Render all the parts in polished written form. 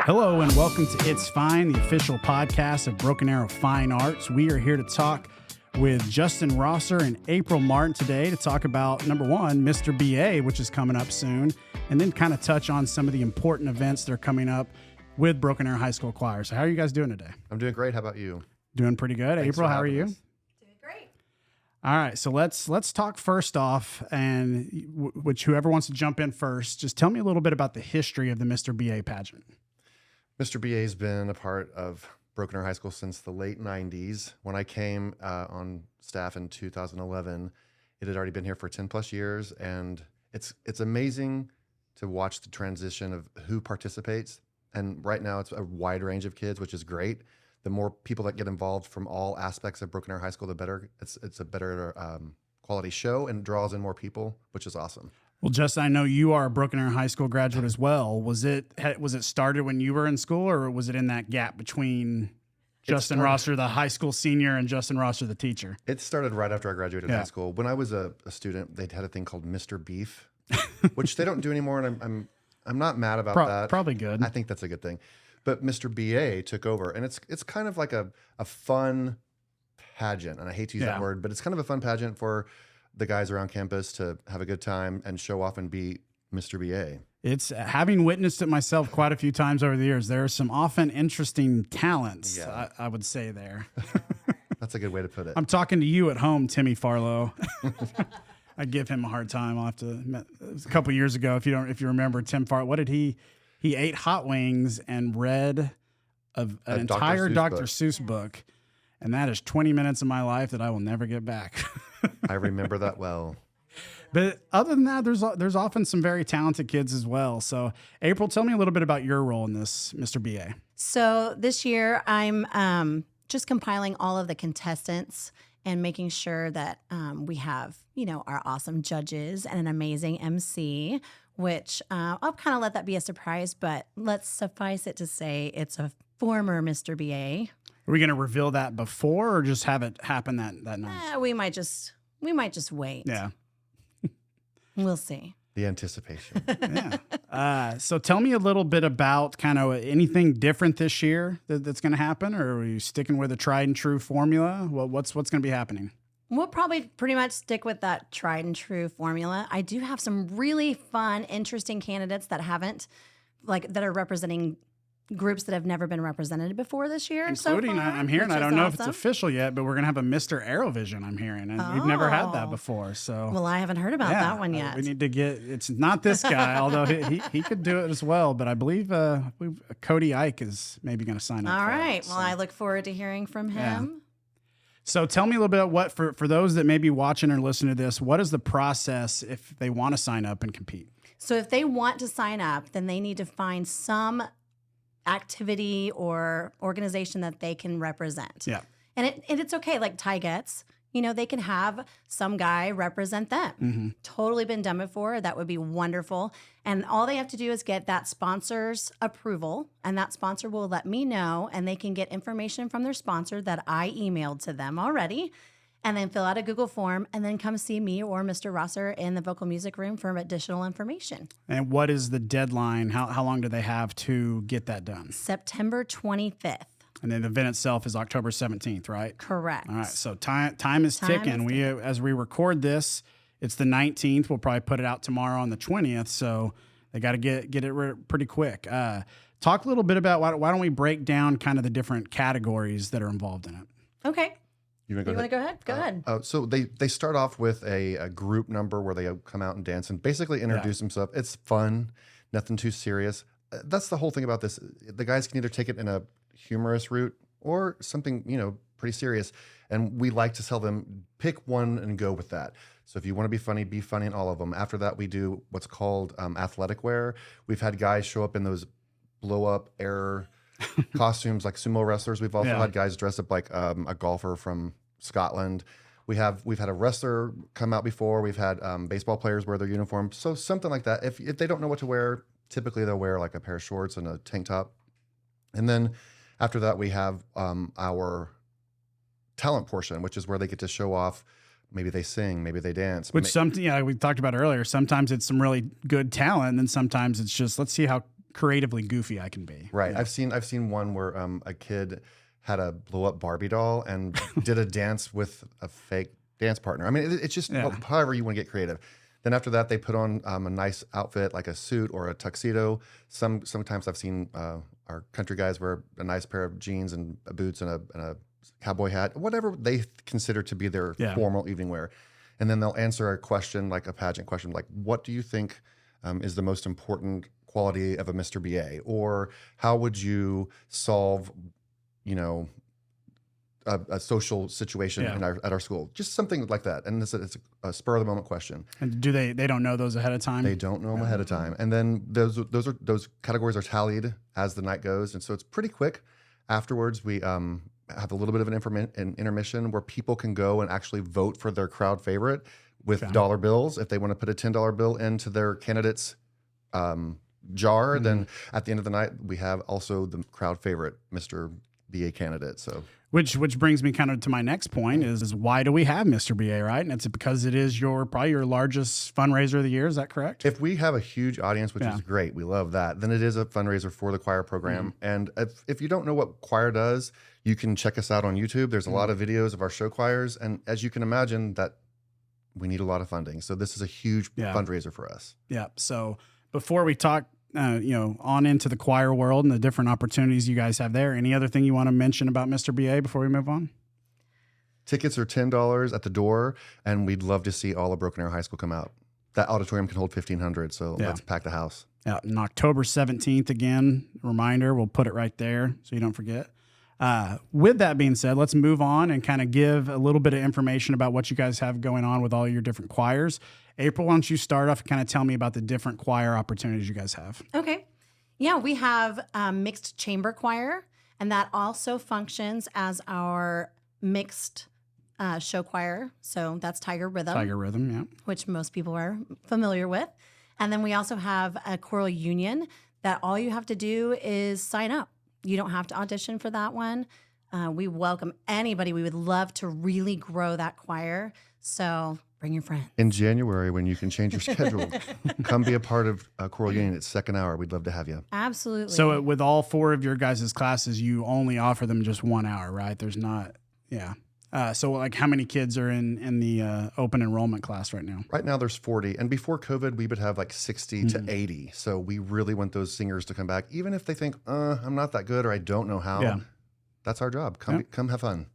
Hello and welcome to It's Fine, the official podcast of Broken Arrow Fine Arts. We are here to talk with Justin Rosser and April Martin today to talk about, number one, Mr. BA, which is coming up soon, and then kind of touch on some of the important events that are coming up with Broken Arrow High School Choir. So how are you guys doing today? I'm doing great. How about you? Doing pretty good. Thanks April, for how are having you? us. All right, so let's talk first off, and which whoever wants to jump in first, just tell me a little bit about the history of the Mr. BA pageant. Mr. BA has been a part of Broken Arrow High School since the late 90s. When I came on staff in 2011, it had already been here for 10 plus years, and it's amazing to watch the transition of who participates. And right now it's a wide range of kids, which is great. The more people that get involved from all aspects of Broken Arrow High School, the better. It's a better quality show and draws in more people, which is awesome. Well, Justin, I know you are a Broken Arrow High School graduate as well. Was it started when you were in school, or was it in that gap between Justin Rosser, the high school senior, and Justin Rosser, the teacher? It started right after I graduated high school. When I was a student, they had a thing called Mr. Beef, which they don't do anymore, and I'm not mad about that. Probably good. I think that's a good thing. But Mr. BA took over, and it's kind of like a fun pageant, and I hate to use that word, but it's kind of a fun pageant for the guys around campus to have a good time and show off and be Mr. BA. It's having witnessed it myself quite a few times over the years. There are some often interesting talents, I would say there. That's a good way to put it. I'm talking to you at home, Timmy Farlow. I give him a hard time. I'll have to. It was a couple years ago, if you remember Tim Farlow. What did he ate hot wings and read an entire Dr. Seuss book, and that is 20 minutes of my life that I will never get back. I remember that well. But other than that, there's often some very talented kids as well. So, April, tell me a little bit about your role in this, Mr. BA. So this year, I'm just compiling all of the contestants and making sure that we have, our awesome judges and an amazing MC, which I'll kind of let that be a surprise, but let's suffice it to say it's a former Mr. BA. Are we going to reveal that before or just have it happen that night? We might just wait. Yeah. We'll see. The anticipation. Yeah. So tell me a little bit about kind of anything different this year that's going to happen, or are you sticking with a tried and true formula? Well, what's going to be happening? We'll probably pretty much stick with that tried and true formula. I do have some really fun, interesting candidates that are representing groups that have never been represented before this year. Including, so far, I'm hearing, I don't know if it's awesome. Official yet, but we're going to have a Mr. Aerovision, I'm hearing. And we've never had that before. So, well, I haven't heard about that one yet. We need to it's not this guy, although he could do it as well. But I believe Cody Ike is maybe going to sign up. All for right. it, Well, I look forward to hearing from him. Yeah. So tell me a little bit about what, for those that may be watching or listening to this, what is the process if they want to sign up and compete? So if they want to sign up, then they need to find some activity or organization that they can represent. Yeah. And it's okay, like Ty Getz, they can have some guy represent them. Mm-hmm. Totally been done before. That would be wonderful. And all they have to do is get that sponsor's approval, and that sponsor will let me know, and they can get information from their sponsor that I emailed to them already, and then fill out a Google form, and then come see me or Mr. Rosser in the vocal music room for additional information. And what is the deadline? How long do they have to get that done? September 25th. And then the event itself is October 17th, right? Correct. All right. So time is ticking. As we record this, it's the 19th. We'll probably put it out tomorrow on the 20th. So they got to get it pretty quick. Talk a little bit about why don't we break down kind of the different categories that are involved in it? Okay. You want to go ahead? Go ahead. So they start off with a group number where they come out and dance and basically introduce themselves. It's fun, nothing too serious. That's the whole thing about this. The guys can either take it in a humorous route or something, pretty serious. And we like to tell them, pick one and go with that. So if you want to be funny in all of them. After that, we do what's called athletic wear. We've had guys show up in those blow up air costumes like sumo wrestlers. We've also had guys dress up like a golfer from Scotland. We've had a wrestler come out before. We've had baseball players wear their uniform. So something like that. If they don't know what to wear, typically they'll wear like a pair of shorts and a tank top. And then after that, we have our talent portion, which is where they get to show off. Maybe they sing, maybe they dance. Which we talked about earlier. Sometimes it's some really good talent, and then sometimes it's just let's see how creatively goofy I can be. Right. Yeah. I've seen one where a kid had a blow up Barbie doll and did a dance with a fake dance partner. I mean, it's just however you want to get creative. Then after that, they put on a nice outfit like a suit or a tuxedo. Sometimes I've seen our country guys wear a nice pair of jeans and boots and a cowboy hat, whatever they consider to be their formal evening wear. And then they'll answer a question, like a pageant question, like, what do you think is the most important quality of a Mr. BA? Or how would you solve, a social situation at our school? Just something like that. And it's a spur of the moment question. And do they don't know those ahead of time? They don't know them ahead of time. And then those categories are tallied as the night goes. And so it's pretty quick. Afterwards, we have a little bit of an intermission where people can go and actually vote for their crowd favorite with dollar bills. If they want to put a $10 bill into their candidate's jar, then at the end of the night, we have also the crowd favorite, Mr. BA candidate. So which brings me kind of to my next point is why do we have Mr. BA, right? And it's because it is probably your largest fundraiser of the year. Is that correct? If we have a huge audience, which is great, we love that, then it is a fundraiser for the choir program. And if you don't know what choir does, you can check us out on YouTube. There's a lot of videos of our show choirs. And as you can imagine, that we need a lot of funding. So this is a huge fundraiser for us. Yeah. So before we talk, on into the choir world and the different opportunities you guys have there, any other thing you want to mention about Mr. BA before we move on? Tickets are $10 at the door, and we'd love to see all of Broken Arrow High School come out. That auditorium can hold 1,500, so let's pack the house. Yeah, and October 17th, again, reminder, we'll put it right there so you don't forget. With that being said, let's move on and kind of give a little bit of information about what you guys have going on with all your different choirs. April, why don't you start off and kind of tell me about the different choir opportunities you guys have? Okay. Yeah, we have mixed chamber choir, and that also functions as our mixed show choir. So that's Tiger Rhythm. Tiger Rhythm, yeah. Which most people are familiar with. And then we also have a choral union that all you have to do is sign up. You don't have to audition for that one. We welcome anybody. We would love to really grow that choir. So bring your friends. In January, when you can change your schedule, come be a part of Choral Union. It's second hour. We'd love to have you. Absolutely. So with all four of your guys' classes, you only offer them just 1 hour, right? There's not, so like how many kids are in the open enrollment class right now? Right now there's 40. And before COVID, we would have like 60 to 80. So we really want those singers to come back. Even if they think, I'm not that good or I don't know how, that's our job. Come have fun.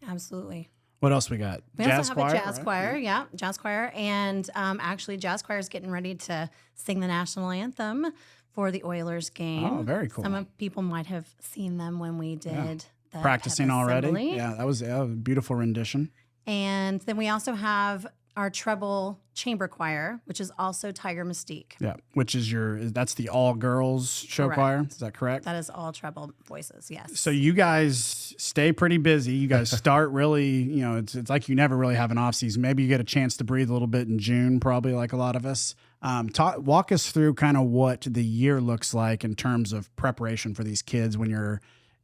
Absolutely. What else we got? We also have a jazz choir, jazz choir. And actually, jazz choir is getting ready to sing the national anthem for the Oilers game. Oh, very cool. Some people might have seen them when we did the practicing already. Yeah, that was a beautiful rendition. And then we also have our treble chamber choir, which is also Tiger Mystique. Yeah, which is that's the all girls show choir. Is that correct? That is all treble voices, yes. So you guys stay pretty busy. You guys start really, it's like you never really have an off season. Maybe you get a chance to breathe a little bit in June, probably like a lot of us. Walk us through kind of what the year looks like in terms of preparation for these kids when you're,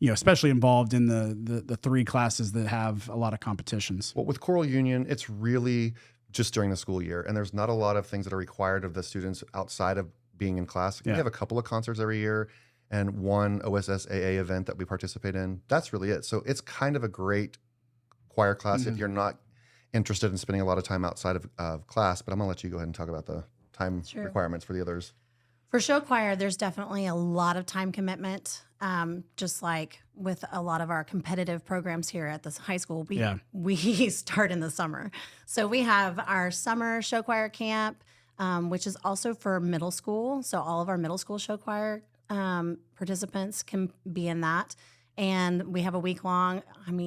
especially involved in the three classes that have a lot of competitions. Well, with Choral Union, it's really just during the school year. And there's not a lot of things that are required of the students outside of being in class. We have a couple of concerts every year and one OSSAA event that we participate in. That's really it. So it's kind of a great choir class if you're not interested in spending a lot of time outside of class. But I'm going to let you go ahead and talk about the time requirements for the others. For show choir, there's definitely a lot of time commitment. Just like with a lot of our competitive programs here at this high school, we start in the summer. So we have our summer show choir camp, which is also for middle school. So all of our middle school show choir participants can be in that. And we have a week long,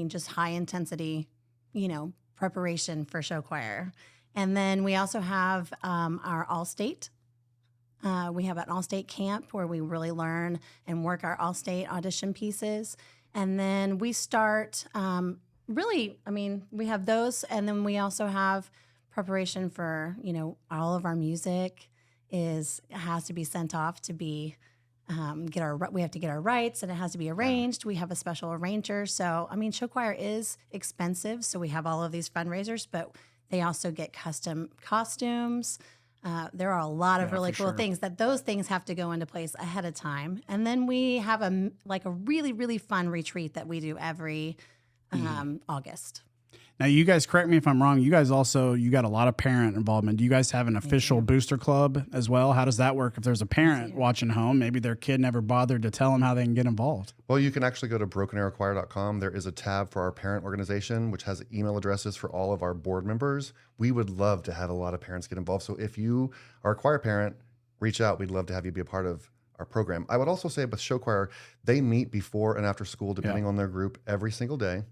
just high intensity, preparation for show choir. And then we also have our all-state. We have an all-state camp where we really learn and work our all-state audition pieces. And then we start we have those. And then we also have preparation for, all of our music has to be sent off to be, we have to get our rights and it has to be arranged. We have a special arranger. So, show choir is expensive. So we have all of these fundraisers, but they also get custom costumes. There are a lot of really for cool sure. things that those things have to go into place ahead of time. And then we have a really, really fun retreat that we do every August. Now, you guys, correct me if I'm wrong. You guys also, you got a lot of parent involvement. Do you guys have an official booster club as well? How does that work? If there's a parent watching home, maybe their kid never bothered to tell them how they can get involved. Well, you can actually go to brokenarrowchoir.com. There is a tab for our parent organization, which has email addresses for all of our board members. We would love to have a lot of parents get involved. So if you are a choir parent, reach out. We'd love to have you be a part of our program. I would also say with show choir, they meet before and after school, depending on their group, every single day.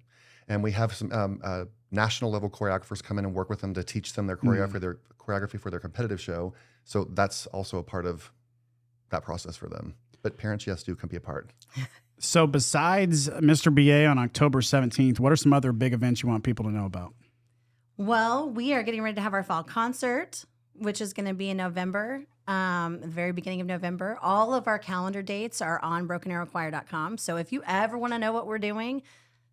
And we have some national level choreographers come in and work with them to teach them their choreography for their competitive show. So that's also a part of that process for them. But parents, yes, do come be a part. So besides Mr. BA on October 17th, what are some other big events you want people to know about? Well, we are getting ready to have our fall concert, which is going to be in November, the very beginning of November. All of our calendar dates are on brokenarrowchoir.com. So if you ever want to know what we're doing,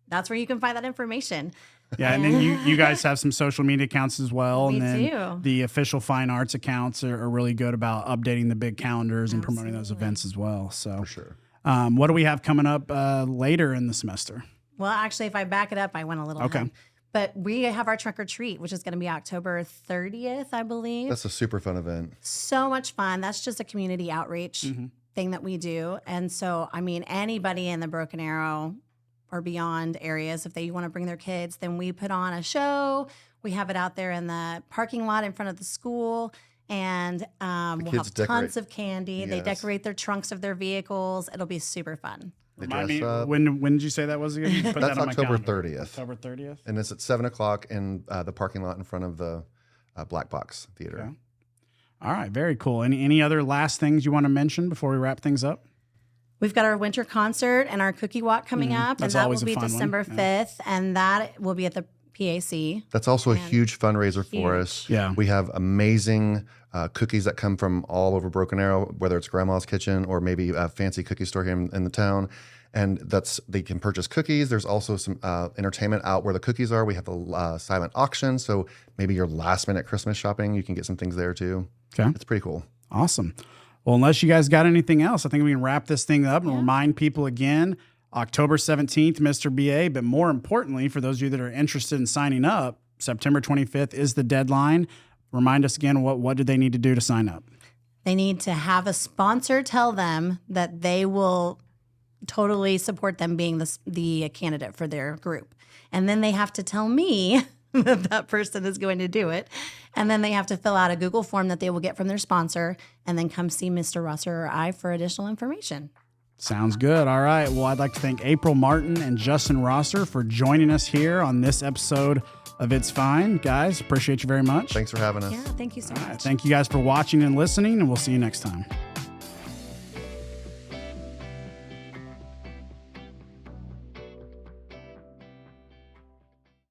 that's where you can find that information. Yeah, and then you guys have some social media accounts as well. We and then do. The official fine arts accounts are really good about updating the big calendars and promoting those events as well. So For sure. What do we have coming up later in the semester? Well, actually, if I back it up, I went a little ahead. But we have our trunk or treat, which is going to be October 30th, I believe. That's a super fun event. So much fun. That's just a community outreach thing that we do. And so, I mean, anybody in the Broken Arrow or beyond areas, if they want to bring their kids, then we put on a show. We have it out there in the parking lot in front of the school. And we'll have tons of candy. Yes. They decorate their trunks of their vehicles. It'll be super fun. They Remind dress me, up. when did you say that was again? Put That's that on my October calendar. 30th. October 30th? And it's at 7 o'clock in the parking lot in front of the Black Box Theater. Okay. All right, very cool. Any other last things you want to mention before we wrap things up? We've got our winter concert and our cookie walk coming up, That's and that always will a be fun one. December 5th, and that will be at the PAC. That's also a huge fundraiser for us. Yeah. We have amazing cookies that come from all over Broken Arrow, whether it's Grandma's Kitchen or maybe a fancy cookie store here in the town. And they can purchase cookies. There's also some entertainment out where the cookies are. We have a silent auction, so maybe your last minute Christmas shopping, you can get some things there too. Okay. It's pretty cool. Awesome. Well, unless you guys got anything else, I think we can wrap this thing up and remind people again, October 17th, Mr. BA, but more importantly, for those of you that are interested in signing up, September 25th is the deadline. Remind us again, what do they need to do to sign up? They need to have a sponsor tell them that they will totally support them being the candidate for their group. And then they have to tell me that person is going to do it. And then they have to fill out a Google form that they will get from their sponsor and then come see Mr. Rosser or I for additional information. Sounds good. All right. Well, I'd like to thank April Martin and Justin Rosser for joining us here on this episode of It's Fine. Guys, appreciate you very much. Thanks for having us. Yeah, thank you so much. Thank you guys for watching and listening, and we'll see you next time.